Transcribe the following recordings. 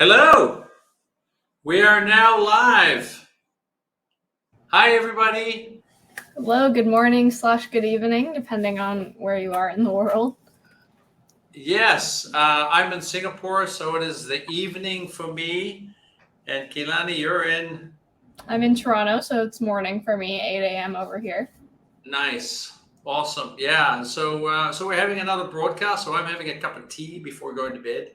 Hello, we are now live. Hi, everybody. Hello, good morning / good evening, depending on where you are in the world. Yes, I'm in Singapore, so it is the evening for me. And Kilani, you're in? I'm in Toronto, so it's morning for me, 8 a.m. over here. Nice, awesome. Yeah, so we're having another broadcast. So I'm having a cup of tea before going to bed.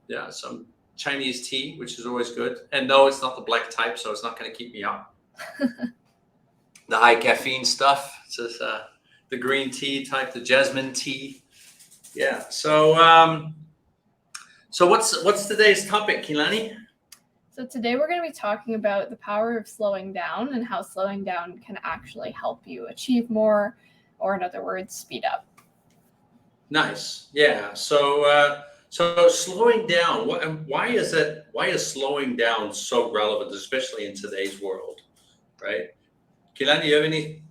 Yeah, some Chinese tea, which is always good. And no, it's not the black type, so it's not going to keep me up. The high caffeine stuff. It's just the green tea type, the jasmine tea. Yeah. So what's today's topic, Kilani? So today we're going to be talking about the power of slowing down and how slowing down can actually help you achieve more, or in other words, speed up. Nice. Yeah. So slowing down. Why is it? Why is slowing down so relevant, especially in today's world? Right. Kilani, do you have any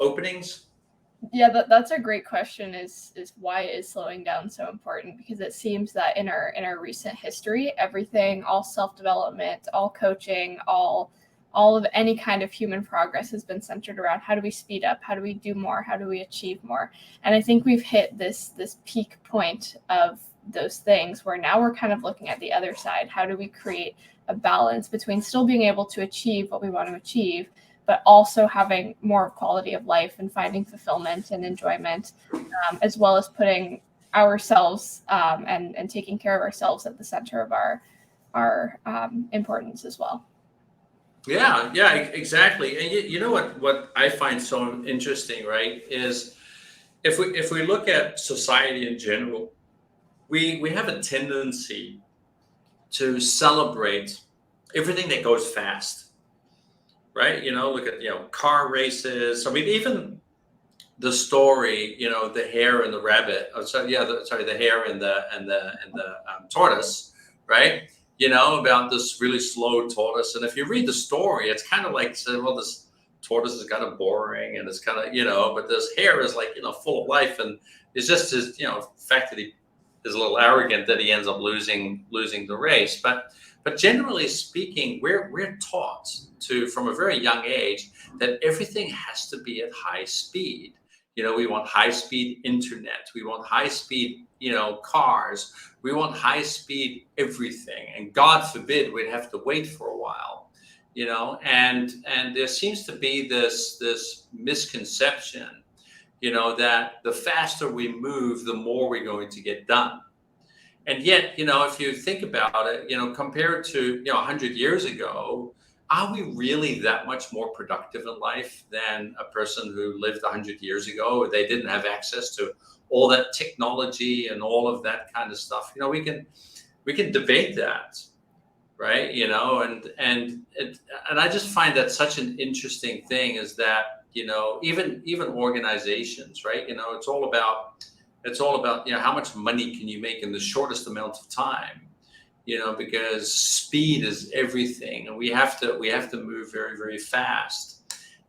openings? Yeah, that's a great question. Is why is slowing down so important? Because it seems that in our recent history, everything, all self-development, all coaching, all of any kind of human progress has been centered around how do we speed up, how do we do more, how do we achieve more. And I think we've hit this peak point of those things where now we're kind of looking at the other side. How do we create a balance between still being able to achieve what we want to achieve, but also having more quality of life and finding fulfillment and enjoyment, as well as putting ourselves and taking care of ourselves at the center of our importance as well. Yeah. Yeah. Exactly. And you know what I find so interesting, right? Is if we look at society in general, we have a tendency to celebrate everything that goes fast, right? Look at car races. I mean, even the story, the hare and the rabbit. Oh, sorry, yeah, the hare and the tortoise, right? About this really slow tortoise. And if you read the story, it's kind of like saying, well, this tortoise is kind of boring and it's kind of but this hare is like full of life, and it's just his fact that he is a little arrogant that he ends up losing the race. But generally speaking, we're taught to from a very young age that everything has to be at high speed. We want high speed internet. We want high speed, cars. We want high speed everything. And God forbid we'd have to wait for a while, and there seems to be this misconception, that the faster we move, the more we're going to get done. And yet, if you think about it, compared to, 100 years ago, are we really that much more productive in life than a person who lived 100 years ago? They didn't have access to all that technology and all of that kind of stuff. We can debate that, right? And I just find that such an interesting thing is that, even organizations, right? It's all about how much money can you make in the shortest amount of time, because speed is everything, and we have to move very, very fast.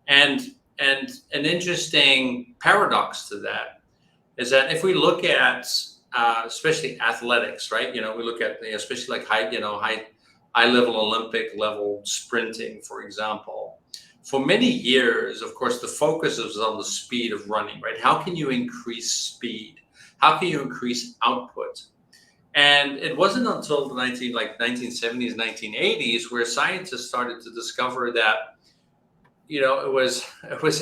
And an interesting paradox to that is that if we look at especially athletics, right? We look at especially like high level Olympic level sprinting, for example. For many years, of course, the focus is on the speed of running, right? How can you increase speed? How can you increase output? And it wasn't until the 1970s, 1980s, where scientists started to discover that, it was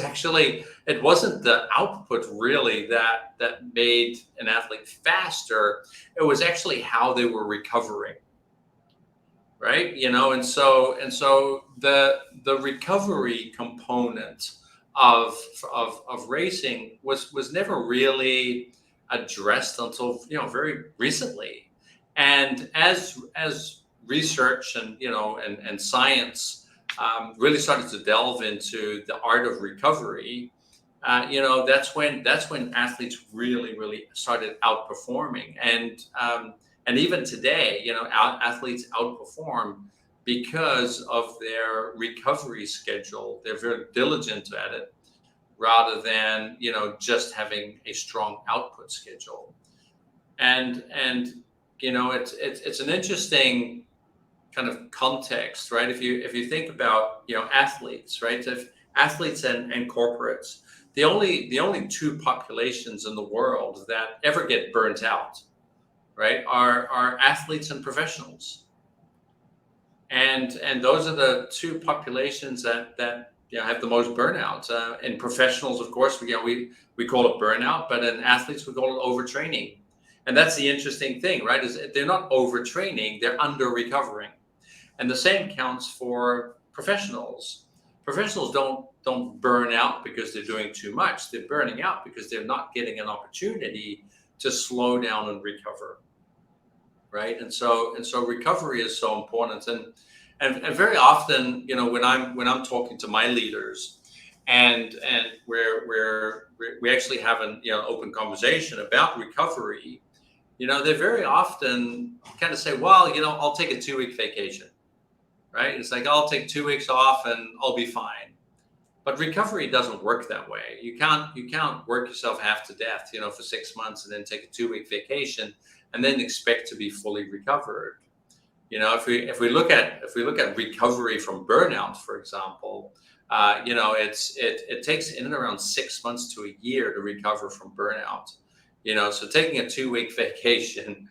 actually, it wasn't the output really that made an athlete faster. It was actually how they were recovering, right? And so the recovery component of racing was never really addressed until very recently. And as research and science really started to delve into the art of recovery, that's when athletes really started outperforming. And even today, athletes outperform because of their recovery schedule. They're very diligent at it, rather than just having a strong output schedule. And it's an interesting kind of context, right? If you think about athletes, right? If athletes and corporates, the only two populations in the world that ever get burnt out, right, are athletes and professionals, and those are the two populations that have the most burnout. In professionals, of course, we call it burnout, but in athletes we call it overtraining, and that's the interesting thing, right? Is they're not overtraining, they're under recovering. And the same counts for professionals. Professionals don't burn out because they're doing too much. They're burning out because they're not getting an opportunity to slow down and recover, right? And so recovery is so important. And very often, when I'm talking to my leaders, and we actually have an open conversation about recovery, they very often kind of say, well, I'll take a 2-week vacation. Right? It's like, I'll take 2 weeks off and I'll be fine. But recovery doesn't work that way. You can't work yourself half to death, for 6 months and then take a 2-week vacation and then expect to be fully recovered. If we look at recovery from burnout, for example, it takes in and around 6 months to a year to recover from burnout. So taking a 2-week vacation,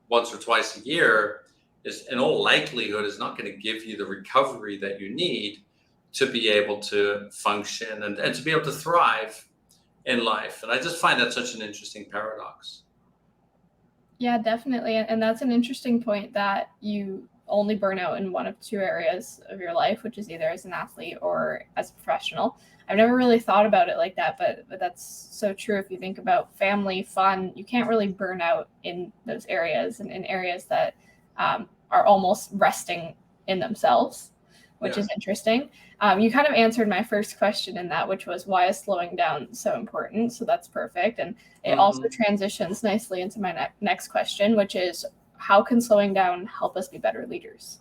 once or twice a year is in all likelihood is not going to give you the recovery that you need to be able to function and to be able to thrive in life. And I just find that such an interesting paradox. Yeah, definitely. And that's an interesting point, that you only burn out in one of two areas of your life, which is either as an athlete or as a professional. I've never really thought about it like that, but that's so true. If you think about family, fun, you can't really burn out in those areas, and in areas that are almost resting in themselves, which is interesting. You kind of answered my first question in that, which was, why is slowing down so important? So that's perfect. And it also transitions nicely into my next question, which is, how can slowing down help us be better leaders?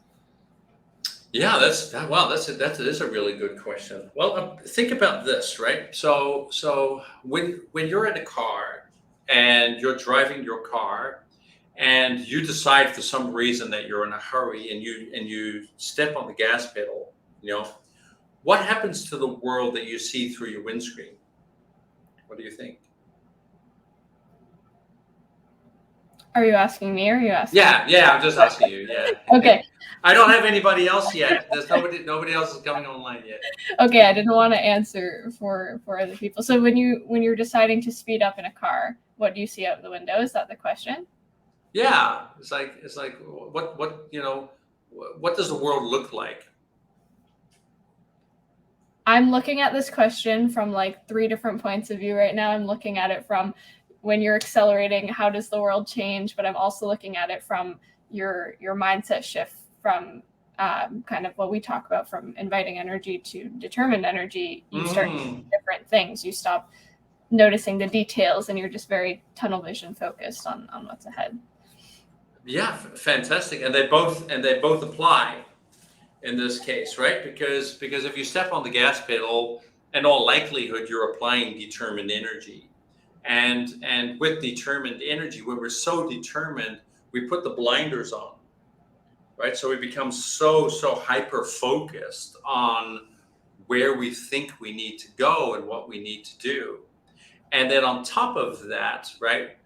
Yeah, that is a really good question. Well, think about this, right? So when you're in a car and you're driving your car, and you decide for some reason that you're in a hurry, and you step on the gas pedal, what happens to the world that you see through your windscreen? What do you think? Are you asking me, or are you asking? Yeah, I'm just asking you. Yeah. Okay. I don't have anybody else yet. There's nobody else is coming online yet. Okay, I didn't want to answer for other people. So when you're deciding to speed up in a car, what do you see out the window? Is that the question? Yeah, it's like what does the world look like? I'm looking at this question from like 3 different points of view right now. I'm looking at it from, when you're accelerating, how does the world change? But I'm also looking at it from your mindset shift from kind of what we talk about, from inviting energy to determined energy. You start doing different things. You stop noticing the details, and you're just very tunnel vision focused on what's ahead. Yeah, fantastic. And they both apply in this case, right? Because if you step on the gas pedal, in all likelihood you're applying determined energy. And with determined energy, when we're so determined, we put the blinders on, right? So we become so hyper focused on where we think we need to go and what we need to do. And then on top of that, right,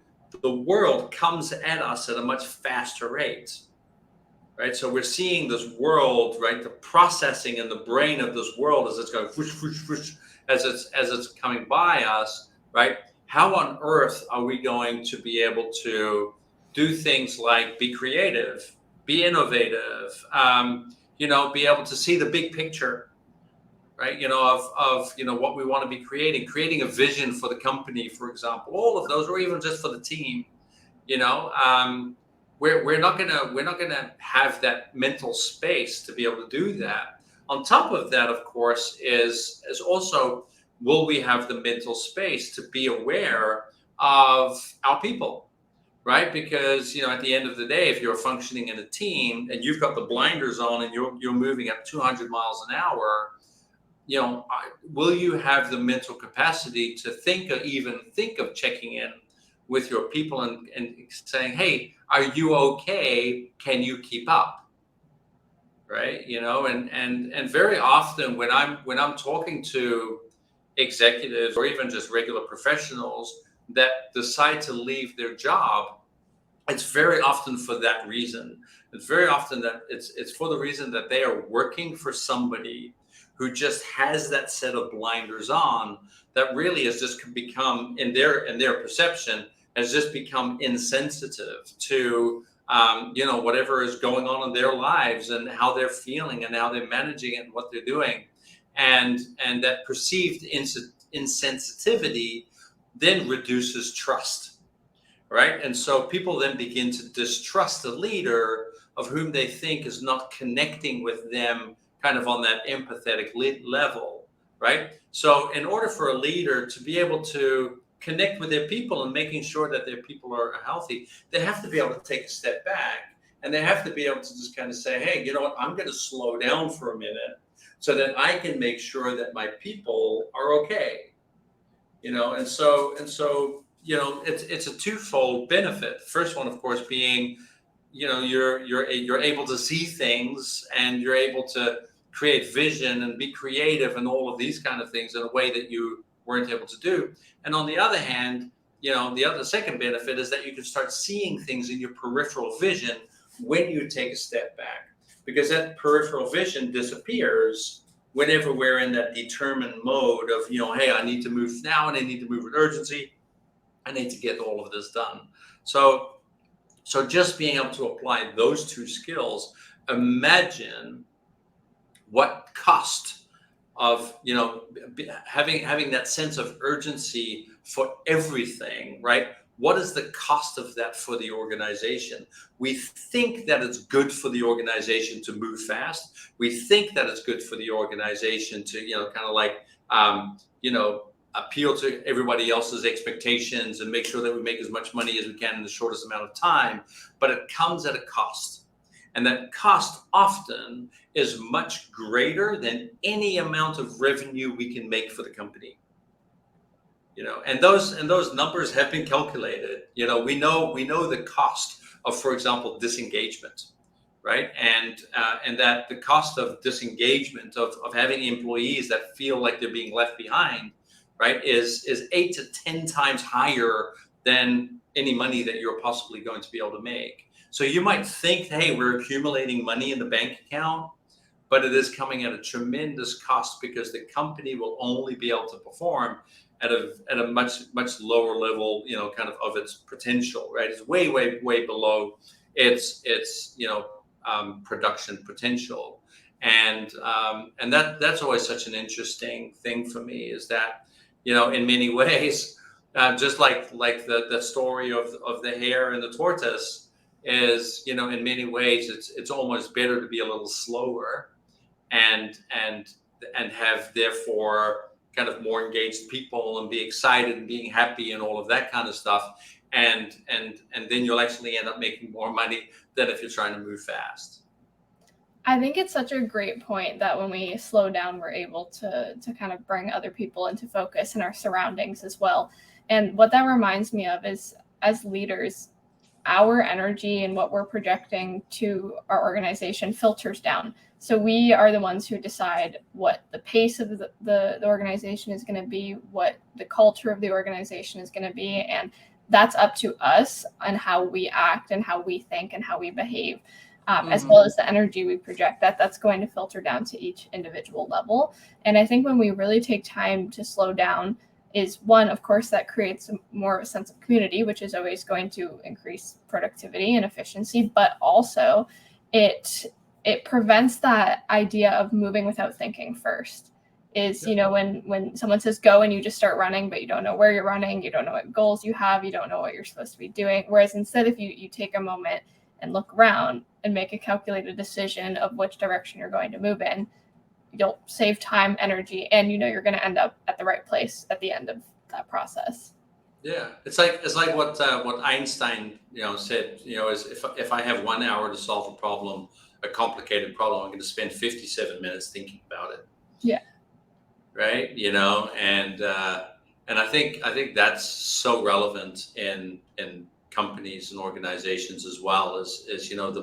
the world comes at us at a much faster rate, right? So we're seeing this world, right, the processing in the brain of this world as it's going whoosh, whoosh, whoosh, as it's coming by us, right? How on earth are we going to be able to do things like be creative, be innovative, be able to see the big picture, right? Of what we want to be creating a vision for the company, for example, all of those, or even just for the team. We're not gonna have that mental space to be able to do that. On top of that, of course, is also, will we have the mental space to be aware of our people, right? Because at the end of the day, if you're functioning in a team and you've got the blinders on and you're moving at 200 miles an hour, will you have the mental capacity to even think of checking in with your people and saying, hey, are you okay? Can you keep up? Right. And very often when I'm talking to executives or even just regular professionals that decide to leave their job, it's very often for that reason. It's very often that it's for the reason that they are working for somebody who just has that set of blinders on, that really has just become, in their perception, has just become insensitive to whatever is going on in their lives and how they're feeling and how they're managing it and what they're doing, and that perceived insensitivity then reduces trust. Right. And so people then begin to distrust a leader of whom they think is not connecting with them kind of on that empathetic level. Right. So in order for a leader to be able to connect with their people and making sure that their people are healthy, they have to be able to take a step back, and they have to be able to just kind of say, hey, you know what, I'm going to slow down for a minute so that I can make sure that my people are okay. And so it's a twofold benefit. The first one, of course, being, you're able to see things, and you're able to create vision and be creative and all of these kind of things in a way that you weren't able to do. And on the other hand, the second benefit is that you can start seeing things in your peripheral vision when you take a step back, because that peripheral vision disappears whenever we're in that determined mode of, hey, I need to move now and I need to move with urgency. I need to get all of this done. So just being able to apply those two skills, imagine what cost of, having that sense of urgency for everything, right? What is the cost of that for the organization? We think that it's good for the organization to move fast. We think that it's good for the organization to, kind of like, appeal to everybody else's expectations and make sure that we make as much money as we can in the shortest amount of time. But it comes at a cost. And that cost often is much greater than any amount of revenue we can make for the company. And those numbers have been calculated. We know the cost of, for example, disengagement, right? And that the cost of disengagement of having employees that feel like they're being left behind, right, is 8 to 10 times higher than any money that you're possibly going to be able to make. So you might think, hey, we're accumulating money in the bank account, but it is coming at a tremendous cost, because the company will only be able to perform at a much lower level, kind of its potential, right? It's way below its production potential, and that's always such an interesting thing for me, is that, in many ways, just like the story of the hare and the tortoise is, in many ways it's almost better to be a little slower and have therefore kind of more engaged people and be excited and being happy and all of that kind of stuff, and then you'll actually end up making more money than if you're trying to move fast. I think it's such a great point that when we slow down, we're able to kind of bring other people into focus and our surroundings as well. And what that reminds me of is, as leaders, our energy and what we're projecting to our organization filters down. So we are the ones who decide what the pace of the organization is going to be, what the culture of the organization is going to be. And that's up to us and how we act and how we think and how we behave. As well as the energy we project, that's going to filter down to each individual level. And I think when we really take time to slow down, is one, of course, that creates more of a sense of community, which is always going to increase productivity and efficiency, but also it prevents that idea of moving without thinking first. Is, when someone says go and you just start running, but you don't know where you're running, you don't know what goals you have, you don't know what you're supposed to be doing. Whereas instead, if you take a moment and look around and make a calculated decision of which direction you're going to move in, you'll save time, energy, and you're going to end up at the right place at the end of that process. Yeah, it's like what Einstein said. Is if I have 1 hour to solve a problem, a complicated problem, I'm going to spend 57 minutes thinking about it. Yeah. Right. And I think that's so relevant in companies and organizations as well. Is the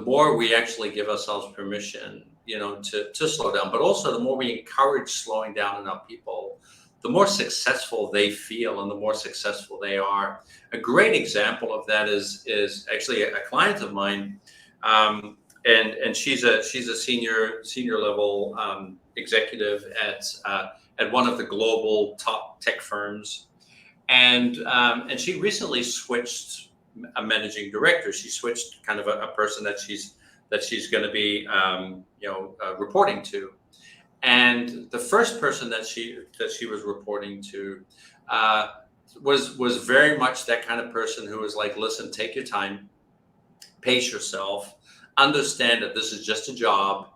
more we actually give ourselves permission, to slow down, but also the more we encourage slowing down in our people, the more successful they feel and the more successful they are. A great example of that is actually a client of mine, and she's a senior level executive at one of the global top tech firms, and she recently switched a managing director. She switched kind of a person that she's going to be reporting to, and the first person that she was reporting to uh, was very much that kind of person who was like, listen, take your time, pace yourself, understand that this is just a job,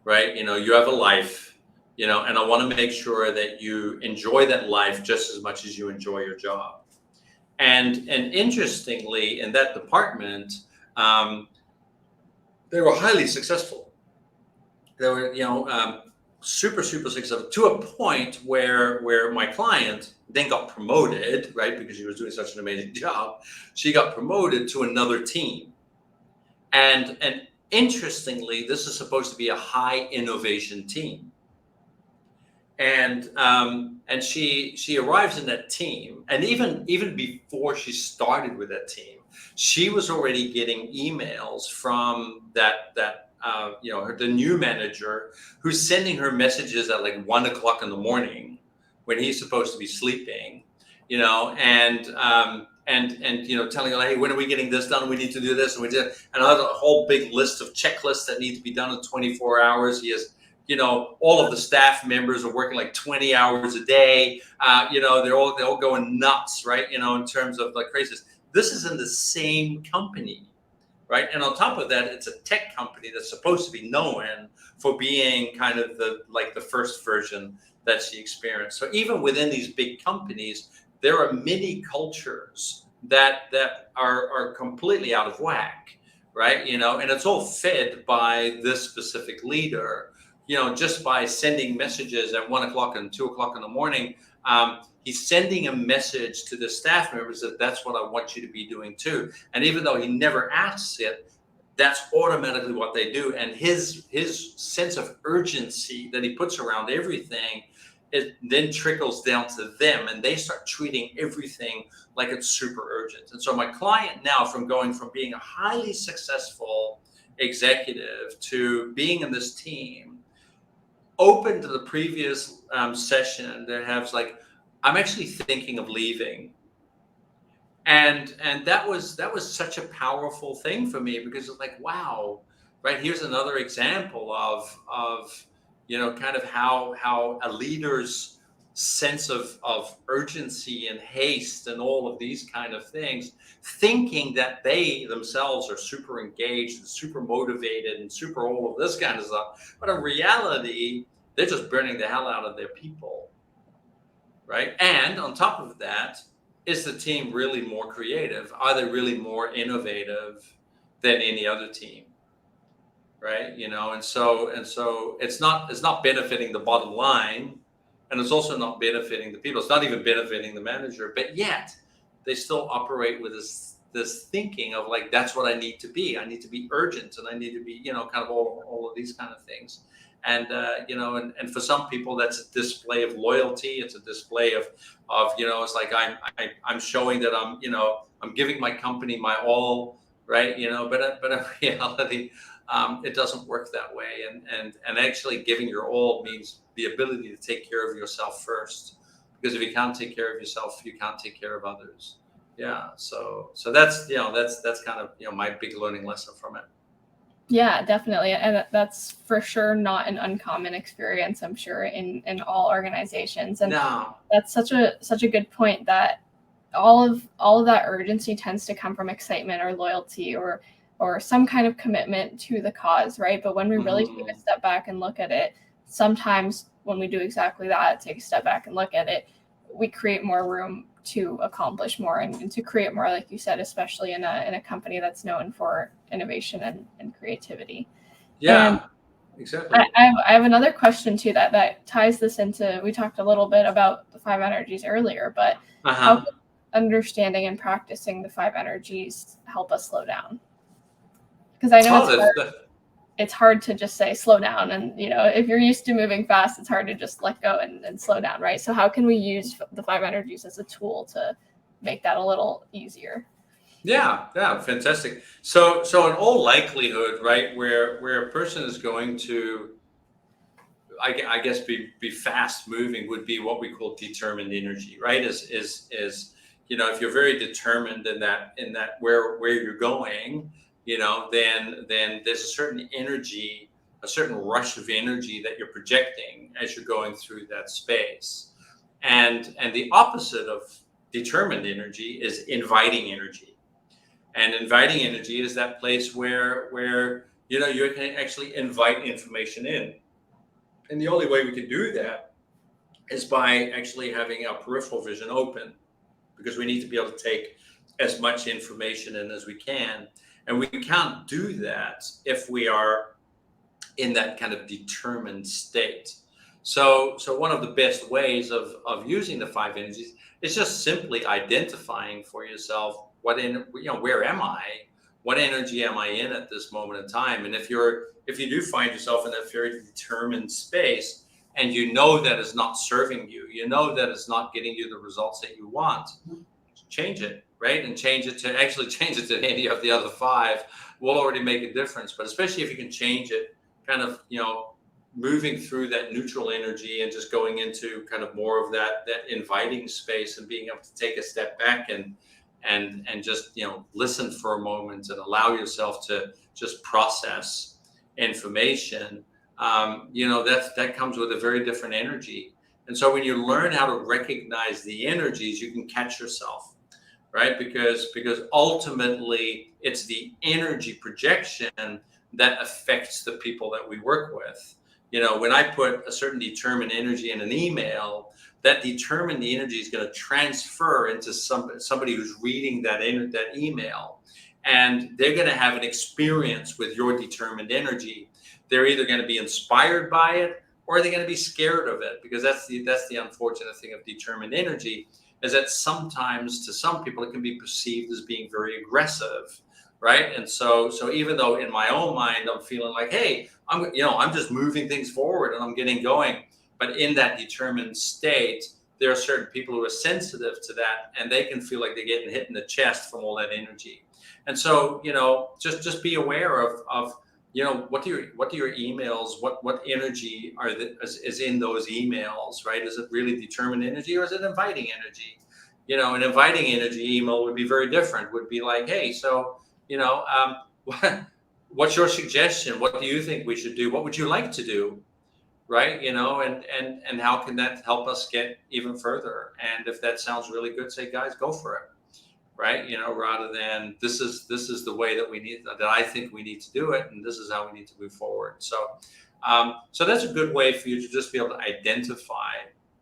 right? You have a life, and I want to make sure that you enjoy that life just as much as you enjoy your job. And interestingly, in that department, um, they were highly successful. They were, super, super successful, to a point where my client then got promoted, right? Because she was doing such an amazing job. She got promoted to another team. And interestingly, this is supposed to be a high innovation team. And she arrives in that team, and even before she started with that team, she was already getting emails from the new manager, who's sending her messages at like 1 o'clock in the morning when he's supposed to be sleeping, and telling her, hey, when are we getting this done? We need to do this, and we did, and I have a whole big list of checklists that need to be done in 24 hours. He has, all of the staff members are working like 20 hours a day. They're all going nuts, right? In terms of like craziness. This is in the same company, right? And on top of that, it's a tech company that's supposed to be known for being kind of the first version that she experienced. So even within these big companies, there are many cultures that are completely out of whack, right? And it's all fed by this specific leader. Just by sending messages at 1 o'clock and 2 o'clock in the morning, he's sending a message to the staff members that that's what I want you to be doing too. And even though he never asks it, that's automatically what they do. And his sense of urgency that he puts around everything, it then trickles down to them, and they start treating everything like it's super urgent. And so my client now, from going from being a highly successful executive to being in this team, open to the previous session that has like, I'm actually thinking of leaving, and that was such a powerful thing for me, because it's like, wow, right, here's another example of kind of how a leader's sense of urgency and haste and all of these kind of things, thinking that they themselves are super engaged and super motivated and super all of this kind of stuff, but in reality, they're just burning the hell out of their people, right? And on top of that, is the team really more creative? Are they really more innovative than any other team? Right? And so it's not benefiting the bottom line, and it's also not benefiting the people. It's not even benefiting the manager, but yet they still operate with this thinking of like, that's what I need to be. I need to be urgent, and I need to be, kind of all of these kind of things. And for some people, that's a display of loyalty. It's a display of it's like I'm showing that I'm giving my company my all, right? But in reality, it doesn't work that way. And actually, giving your all means the ability to take care of yourself first, because if you can't take care of yourself, you can't take care of others. Yeah. So that's kind of my big learning lesson from it. Yeah, definitely. And that's for sure not an uncommon experience, I'm sure, in all organizations. And No. that's such a good point, that all of that urgency tends to come from excitement or loyalty or some kind of commitment to the cause, right? But when we really take a step back and look at it, sometimes when we do exactly that, take a step back and look at it, we create more room to accomplish more and to create more, like you said, especially in a company that's known for innovation and creativity. And Yeah. exactly. I have another question too that ties this into. We talked a little bit about the five energies earlier, but how Uh-huh. can understanding and practicing the five energies help us slow down? Because I know Oh, that's it's hard to just say slow down, and if you're used to moving fast, it's hard to just let go and slow down, right? So how can we use the five energies as a tool to make that a little easier? yeah, fantastic. So in all likelihood, right, where a person is going to, I guess, be fast moving would be what we call determined energy, right? Is if you're very determined in that where you're going, then there's a certain energy, a certain rush of energy that you're projecting as you're going through that space. And the opposite of determined energy is inviting energy. And inviting energy is that place where you can actually invite information in. And the only way we can do that is by actually having our peripheral vision open, because we need to be able to take as much information in as we can. And we can't do that if we are in that kind of determined state. So one of the best ways of using the five energies is just simply identifying for yourself where am I? What energy am I in at this moment in time? And if you do find yourself in that very determined space, and you know that it's not serving you, you know that it's not getting you the results that you want, change it, right? And change it to any of the other five will already make a difference. But especially if you can change it, kind of, moving through that neutral energy and just going into kind of more of that inviting space, and being able to take a step back and just listen for a moment and allow yourself to just process information. That comes with a very different energy. And so when you learn how to recognize the energies, you can catch yourself, right? Because ultimately it's the energy projection that affects the people that we work with. When I put a certain determined energy in an email, that determined energy is going to transfer into somebody who's reading that email, and they're going to have an experience with your determined energy. They're either going to be inspired by it, or they're going to be scared of it, because that's the unfortunate thing of determined energy, is that sometimes to some people it can be perceived as being very aggressive, right? And so even though in my own mind I'm feeling like, hey, I'm just moving things forward and I'm getting going, but in that determined state, there are certain people who are sensitive to that, and they can feel like they're getting hit in the chest from all that energy. And so just be aware of what do your emails, what energy is in those emails, right? Is it really determined energy, or is it inviting energy? An inviting energy email would be very different, would be like, hey, so what's your suggestion? What do you think we should do? What would you like to do? Right? And how can that help us get even further? And if that sounds really good, say, guys, go for it. Right? Rather than this is the way that I think we need to do it, and this is how we need to move forward. So that's a good way for you to just be able to identify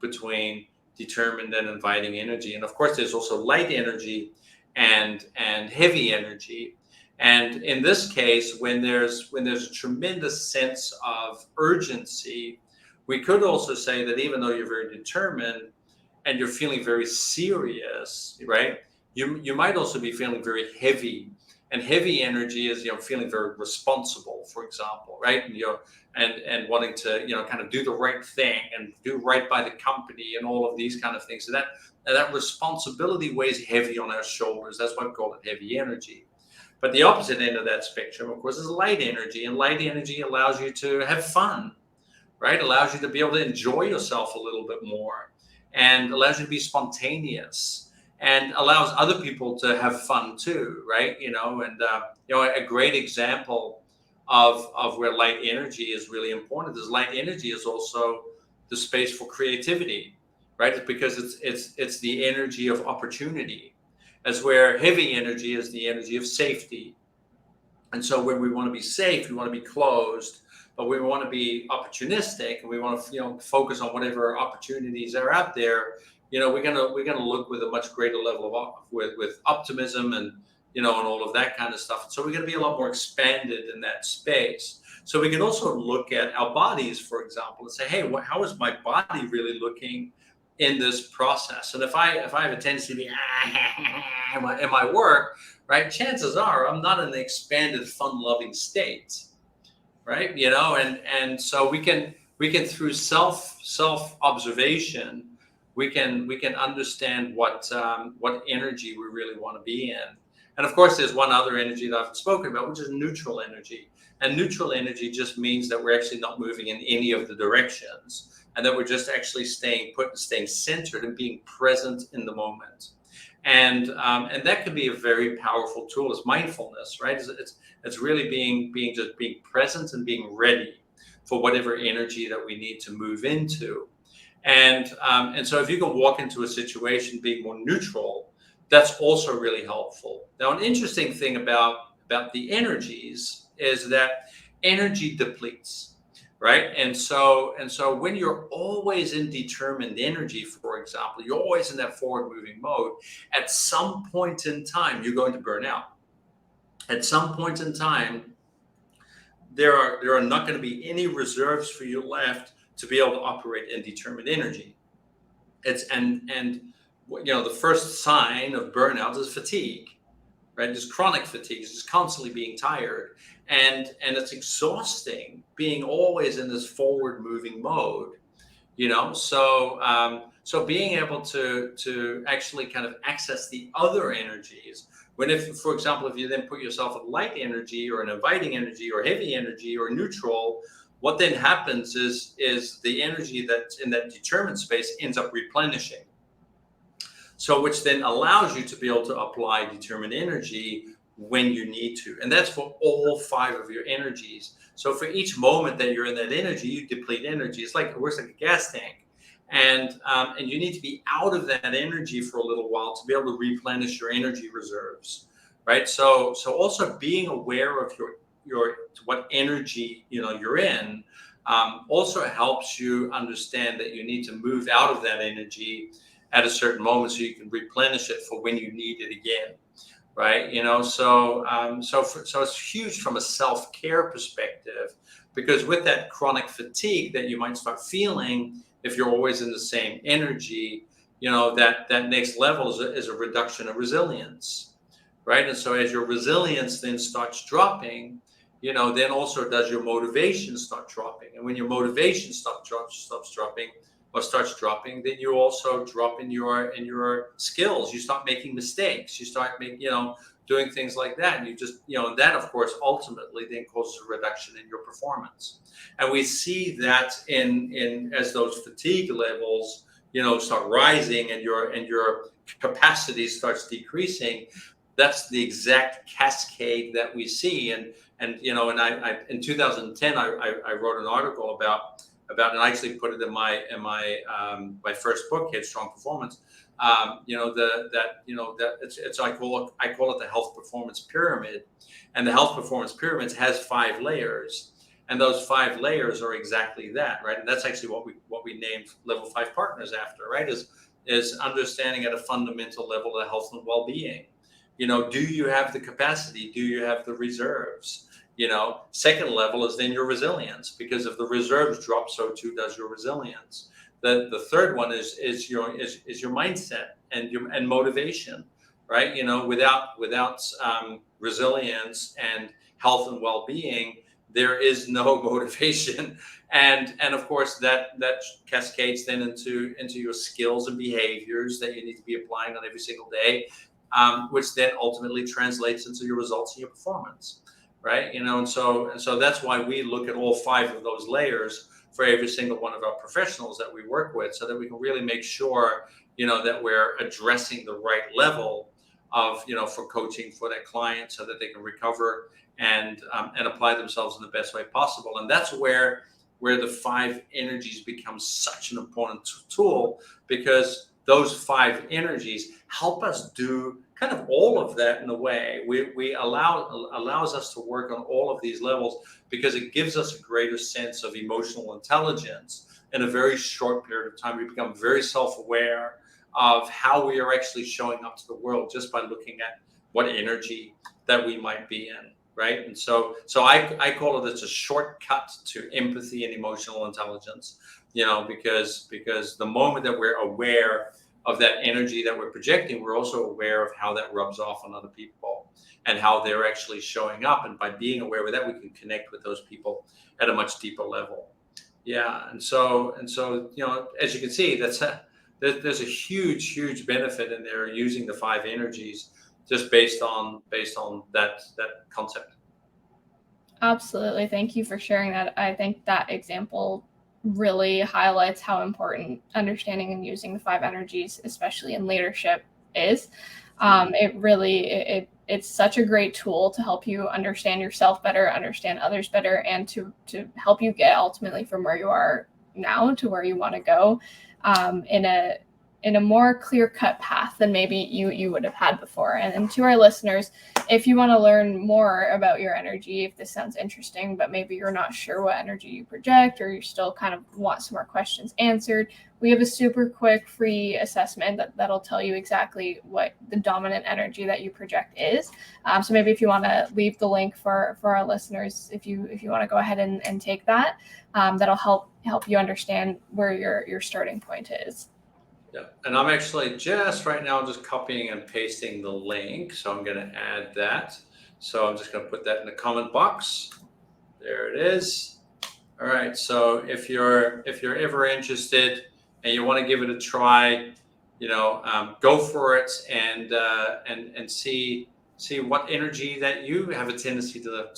between determined and inviting energy. And of course, there's also light energy and heavy energy. And in this case, when there's a tremendous sense of urgency, we could also say that even though you're very determined and you're feeling very serious, right? You might also be feeling very heavy. And heavy energy is feeling very responsible, for example, right? And wanting to kind of do the right thing and do right by the company and all of these kind of things. So that responsibility weighs heavy on our shoulders. That's why we call it heavy energy. But the opposite end of that spectrum, of course, is light energy. And light energy allows you to have fun, right? Allows you to be able to enjoy yourself a little bit more, and allows you to be spontaneous, and allows other people to have fun too, right? A great example of where light energy is really important is light energy is also the space for creativity, right? It's because it's the energy of opportunity, as where heavy energy is the energy of safety. And so when we want to be safe, we want to be closed, but we want to be opportunistic, and we want to focus on whatever opportunities are out there. We're gonna look with a much greater level of with optimism, and and all of that kind of stuff. So we're going to be a lot more expanded in that space. So we can also look at our bodies, for example, and say, hey, how is my body really looking in this process? And if I have a tendency to be in my work, right, chances are I'm not in the expanded, fun-loving state, right? And so we can through self observation, we can understand what energy we really want to be in. And of course, there's one other energy that I've spoken about, which is neutral energy. And neutral energy just means that we're actually not moving in any of the directions, and that we're just actually staying put and staying centered and being present in the moment. And that can be a very powerful tool. It's mindfulness, right? It's really being present and being ready for whatever energy that we need to move into. And so if you can walk into a situation being more neutral, that's also really helpful. Now, an interesting thing about the energies is that energy depletes, right? And so when you're always in determined energy, for example, you're always in that forward moving mode, at some point in time, you're going to burn out. At some point in time, there are not going to be any reserves for you left to be able to operate in determined energy. The first sign of burnout is fatigue, right? There's chronic fatigue, it's just constantly being tired, and it's exhausting being always in this forward moving mode. So being able to actually kind of access the other energies, for example, if you then put yourself at light energy or an inviting energy or heavy energy or neutral, what then happens is the energy that's in that determined space ends up replenishing. So which then allows you to be able to apply determined energy when you need to. And that's for all 5 of your energies. So for each moment that you're in that energy, you deplete energy. It works like a gas tank. And you need to be out of that energy for a little while to be able to replenish your energy reserves, right? So also being aware of your what energy you're in also helps you understand that you need to move out of that energy at a certain moment so you can replenish it for when you need it again, right? So it's huge from a self-care perspective, because with that chronic fatigue that you might start feeling if you're always in the same energy, that next level is a reduction of resilience, right? And so as your resilience then starts dropping, then also does your motivation start dropping. And when your motivation starts dropping, then you also drop in your skills. You start making mistakes. You start doing things like that. And you just, that of course ultimately then causes a reduction in your performance. And we see that in as those fatigue levels, start rising and your capacity starts decreasing. That's the exact cascade that we see. And I in 2010 I wrote an article about, and I actually put it in my first book, Headstrong Performance. I call it the health performance pyramid, and the health performance pyramid has 5 layers, and those 5 layers are exactly that, right? And that's actually what we named Level 5 Partners after, right? Is understanding at a fundamental level the health and well-being. Do you have the capacity? Do you have the reserves? Second level is then your resilience, because if the reserves drop, so too does your resilience. The third one is your mindset and motivation, right? Without resilience and health and well-being, there is no motivation, and of course that cascades then into your skills and behaviors that you need to be applying on every single day, which then ultimately translates into your results and your performance. Right, and so that's why we look at all 5 of those layers for every single one of our professionals that we work with, so that we can really make sure, that we're addressing the right level of, for coaching for that client, so that they can recover and apply themselves in the best way possible. And that's where the 5 energies become such an important tool, because those 5 energies help us do kind of all of that in a way. Allows us to work on all of these levels, because it gives us a greater sense of emotional intelligence in a very short period of time. We become very self-aware of how we are actually showing up to the world just by looking at what energy that we might be in, right? And so I call it, it's a shortcut to empathy and emotional intelligence, because the moment that we're aware of that energy that we're projecting, we're also aware of how that rubs off on other people and how they're actually showing up. And by being aware of that, we can connect with those people at a much deeper level. Yeah, and so as you can see, there's a huge benefit in there using the 5 energies just based on that concept. Absolutely. Thank you for sharing that. I think that example really highlights how important understanding and using the 5 energies, especially in leadership, is. It's such a great tool to help you understand yourself better, understand others better, and to help you get ultimately from where you are now to where you want to go, in a more clear-cut path than maybe you would have had before. And to our listeners, if you want to learn more about your energy, if this sounds interesting, but maybe you're not sure what energy you project, or you still kind of want some more questions answered, we have a super quick free assessment that'll tell you exactly what the dominant energy that you project is. So maybe if you want to leave the link for our listeners, if you want to go ahead and take that, that'll help you understand where your starting point is. Yeah, and I'm actually just right now just copying and pasting the link, so I'm going to add that. So I'm just going to put that in the comment box. There it is. All right. So if you're ever interested and you want to give it a try, go for it and see what energy that you have a tendency to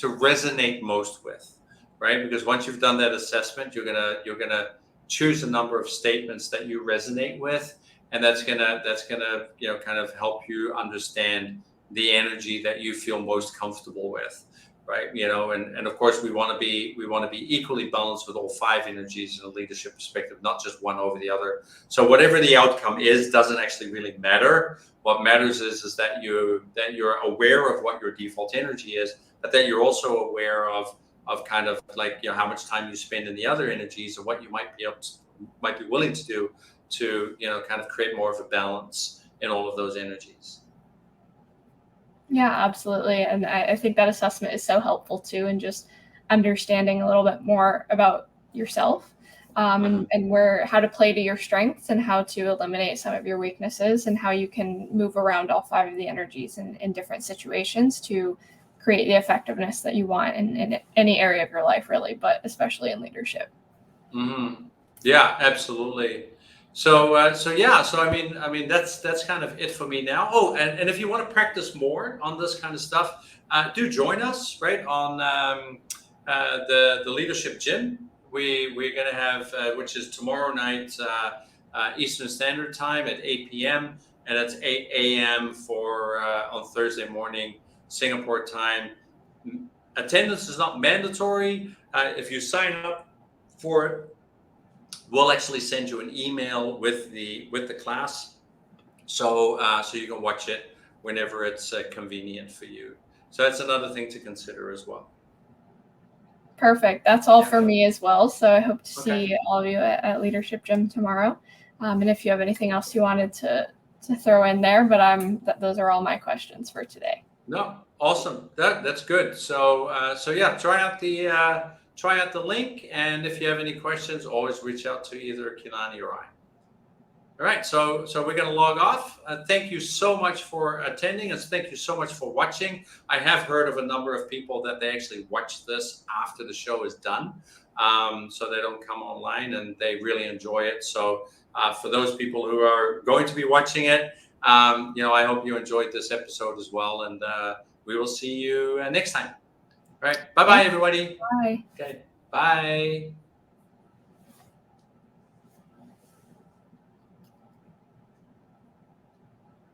resonate most with, right? Because once you've done that assessment, you're gonna choose a number of statements that you resonate with, and that's gonna kind of help you understand the energy that you feel most comfortable with, right? And of course we want to be equally balanced with all 5 energies in a leadership perspective, not just one over the other. So whatever the outcome is doesn't actually really matter. What matters is that you're aware of what your default energy is, but that you're also aware of kind of like, how much time you spend in the other energies and what you might be willing to do to kind of create more of a balance in all of those energies. Yeah, absolutely. And I think that assessment is so helpful too, in just understanding a little bit more about yourself, and how to play to your strengths and how to eliminate some of your weaknesses, and how you can move around all 5 of the energies in different situations to create the effectiveness that you want in any area of your life, really, but especially in leadership. Mm-hmm. Yeah, absolutely. So I mean that's kind of it for me now. Oh, and if you want to practice more on this kind of stuff, do join us right on the leadership gym. We're gonna have which is tomorrow night Eastern Standard Time at 8 p.m. and it's 8 a.m. for on Thursday morning Singapore time. Attendance is not mandatory. If you sign up for it, we'll actually send you an email with the class, so you can watch it whenever it's convenient for you. So that's another thing to consider as well. Perfect. That's all for me as well. So I hope to see all of you at Leadership Gym tomorrow. And if you have anything else you wanted to throw in there, but those are all my questions for today. No, awesome. That's good. So yeah, try out the link, and if you have any questions, always reach out to either Kilani or I. All right, so we're going to log off. Thank you so much for attending, and thank you so much for watching. I have heard of a number of people that they actually watch this after the show is done, so they don't come online, and they really enjoy it. So for those people who are going to be watching it, I hope you enjoyed this episode as well, and we will see you next time. All right, bye-bye, everybody. Bye. Okay, bye.